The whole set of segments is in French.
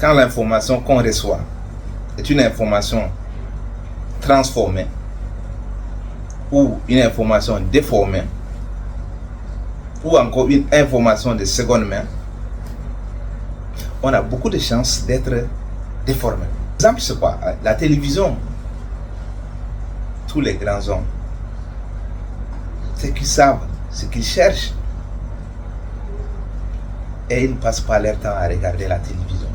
quand l'information qu'on reçoit est une information transformée ou une information déformée ou encore une information de seconde main, on a beaucoup de chances d'être déformé. Par exemple, c'est quoi? La télévision. Tous les grands hommes, c'est qu'ils savent ce qu'ils cherchent et ils ne passent pas leur temps à regarder la télévision.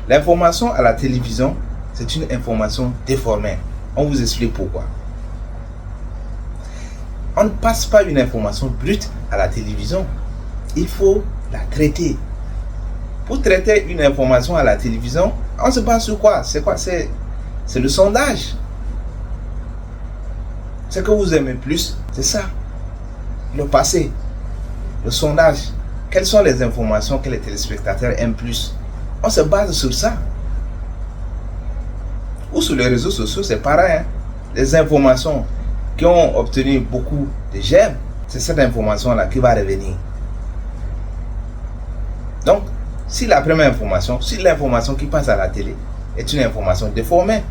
L'information à la télévision, c'est une information déformée. On vous explique pourquoi. On ne passe pas une information brute à la télévision. Il faut la traiter. Pour traiter une information à la télévision, on se base sur quoi? C'est quoi? C'est le sondage. Ce que vous aimez plus, c'est ça. Le passé, le sondage. Quelles sont les informations que les téléspectateurs aiment plus? On se base sur ça. Ou sur les réseaux sociaux, c'est pareil. Les informations qui ont obtenu beaucoup de j'aime, c'est cette information-là qui va revenir. Donc, si la première information, si l'information qui passe à la télé est une information déformée,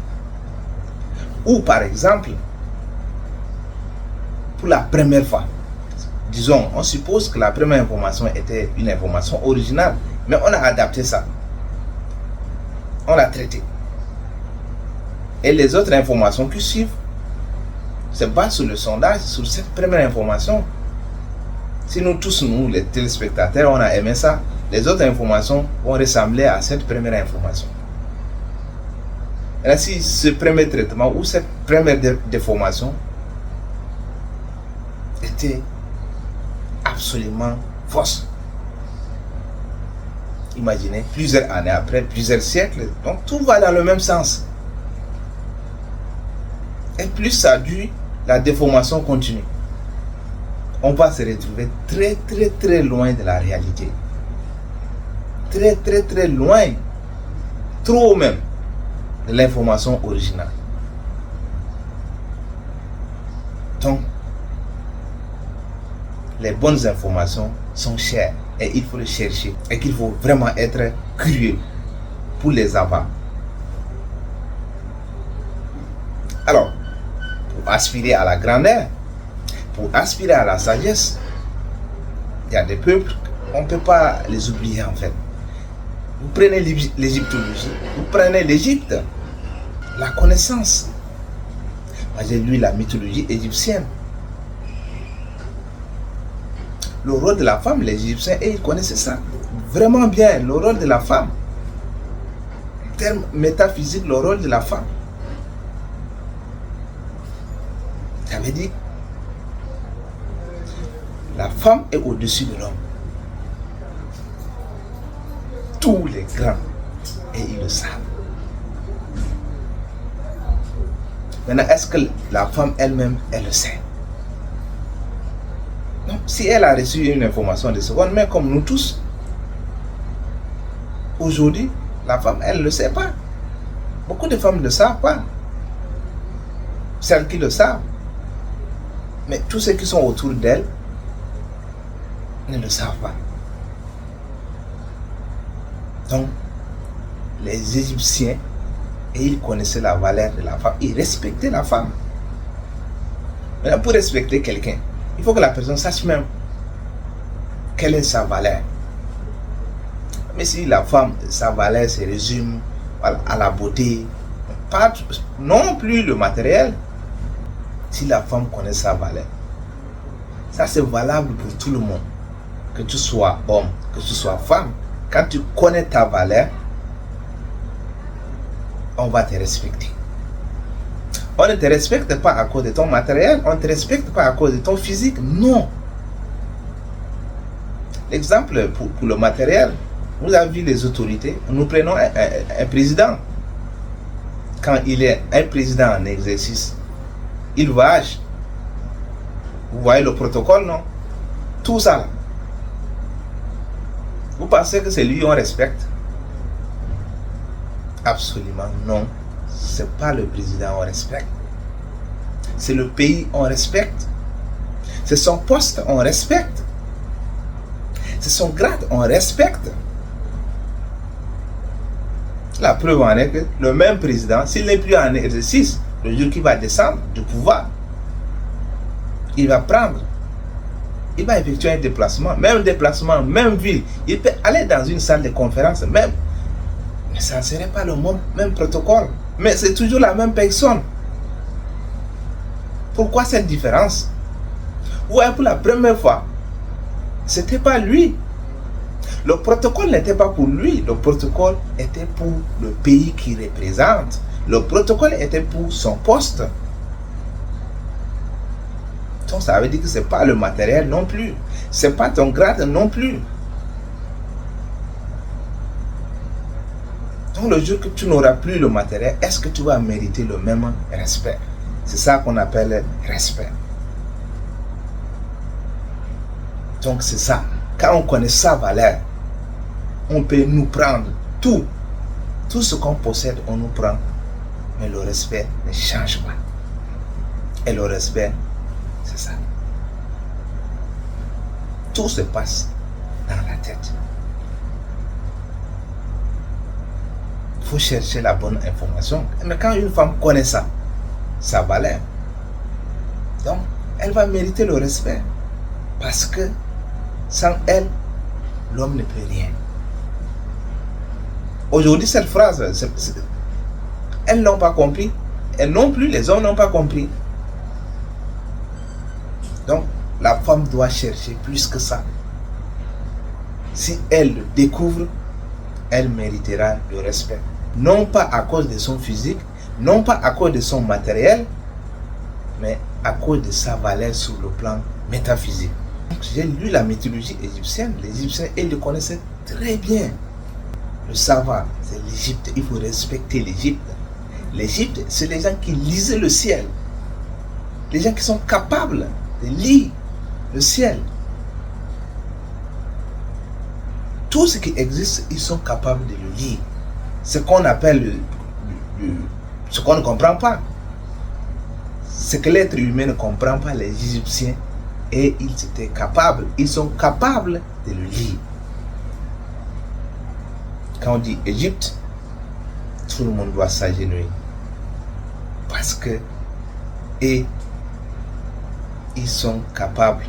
ou par exemple, pour la première fois, disons, on suppose que la première information était une information originale, mais on a adapté ça. On l'a traité. Et les autres informations qui suivent se basent sur le sondage, sur cette première information. Si nous tous, nous, les téléspectateurs, on a aimé ça, les autres informations vont ressembler à cette première information. Et si ce premier traitement ou cette première déformation était absolument fausse. Imaginez, plusieurs années après, plusieurs siècles, donc tout va dans le même sens. Et plus ça dure, la déformation continue. On va se retrouver très loin de la réalité. Très loin. Trop même de l'information originale. Donc, les bonnes informations sont chères et il faut les chercher et qu'il faut vraiment être curieux pour les avoir. Alors, pour aspirer à la grandeur, pour aspirer à la sagesse, il y a des peuples, on ne peut pas les oublier en fait. Vous prenez l'égyptologie, vous prenez l'Égypte, la connaissance. Moi j'ai lu la mythologie égyptienne. Le rôle de la femme, les Égyptiens, et ils connaissaient ça vraiment bien, le rôle de la femme. En termes métaphysiques, le rôle de la femme. Ça veut dire la femme est au-dessus de l'homme. Tous les grands, et ils le savent. Maintenant, est-ce que la femme elle-même, elle le sait? Non, si elle a reçu une information de seconde, mais comme nous tous, aujourd'hui, la femme, elle ne le sait pas. Beaucoup de femmes ne le savent pas. Celles qui le savent. Mais tous ceux qui sont autour d'elle ne le savent pas. Donc, les Égyptiens, et ils connaissaient la valeur de la femme. Ils respectaient la femme. Maintenant, pour respecter quelqu'un, il faut que la personne sache même quelle est sa valeur. Mais si la femme, sa valeur se résume à la beauté, pas non plus le matériel, si la femme connaît sa valeur, ça c'est valable pour tout le monde. Que tu sois homme, que tu sois femme, quand tu connais ta valeur, on va te respecter. On ne te respecte pas à cause de ton matériel, on ne te respecte pas à cause de ton physique, non. L'exemple pour le matériel, vous avez vu les autorités, nous prenons un président. Quand il est un président en exercice, il voyage. Vous voyez le protocole, non? Tout ça là. Vous pensez que c'est lui qu'on respecte? Absolument non. C'est pas le président qu'on respecte. C'est le pays qu'on respecte. C'est son poste on respecte. C'est son grade on respecte. La preuve en est que le même président, s'il n'est plus en exercice, le jour qu'il va descendre du pouvoir, il va effectuer un déplacement, même ville. Il peut aller dans une salle de conférence, même. Mais ça ne serait pas le même protocole. Mais c'est toujours la même personne. Pourquoi cette différence? Ouais, pour la première fois, c'était pas lui. Le protocole n'était pas pour lui. Le protocole était pour le pays qu'il représente. Le protocole était pour son poste. Donc ça veut dire que ce n'est pas le matériel non plus. Ce n'est pas ton grade non plus. Donc le jour que tu n'auras plus le matériel, est-ce que tu vas mériter le même respect? C'est ça qu'on appelle respect. Donc c'est ça. Quand on connaît sa valeur, on peut nous prendre tout. Tout ce qu'on possède, on nous prend. Mais le respect ne change pas. Et le respect, c'est ça. Tout se passe dans la tête. Il faut chercher la bonne information. Mais quand une femme connaît ça, sa valeur, donc elle va mériter le respect. Parce que sans elle, l'homme ne peut rien. Aujourd'hui, cette phrase, elles n'ont pas compris. Et non plus, les hommes n'ont pas compris. Donc, la femme doit chercher plus que ça. Si elle le découvre, elle méritera le respect. Non pas à cause de son physique, non pas à cause de son matériel, mais à cause de sa valeur sur le plan métaphysique. J'ai lu la mythologie égyptienne. Les Égyptiens, ils le connaissaient très bien. Le savoir, c'est l'Égypte. Il faut respecter l'Égypte. L'Égypte, c'est les gens qui lisaient le ciel. Les gens qui sont capables de lire le ciel. Tout ce qui existe, ils sont capables de le lire. Ce qu'on appelle ce qu'on ne comprend pas. Ce que l'être humain ne comprend pas, les Égyptiens, et ils sont capables de le lire. Quand on dit Égypte, tout le monde doit s'agenouiller. Parce que ils sont capables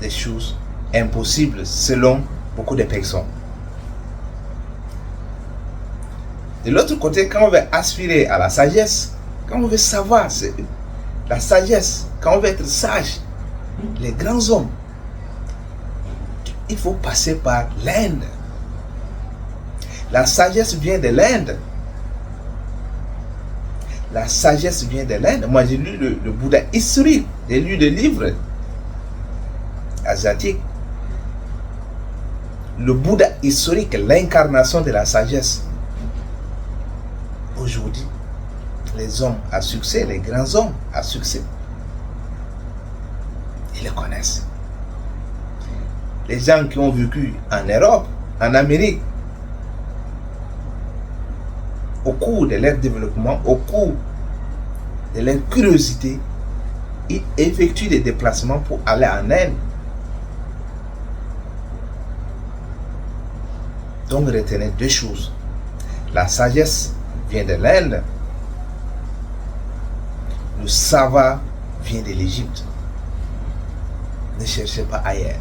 des choses impossibles selon beaucoup de personnes. De l'autre côté, quand on veut aspirer à la sagesse, quand on veut savoir la sagesse, quand on veut être sage, les grands hommes, il faut passer par l'Inde. La sagesse vient de l'Inde. La sagesse vient de l'Inde. Moi, j'ai lu le Bouddha historique. J'ai lu des livres asiatiques. Le Bouddha historique, l'incarnation de la sagesse. Aujourd'hui, les hommes à succès, les grands hommes à succès, ils le connaissent. Les gens qui ont vécu en Europe, en Amérique, au cours de leur développement, au cours de leur curiosité, ils effectuent des déplacements pour aller en Inde. Donc retenez deux choses. La sagesse vient de l'Inde. Le savoir vient de l'Égypte. Ne cherchez pas ailleurs.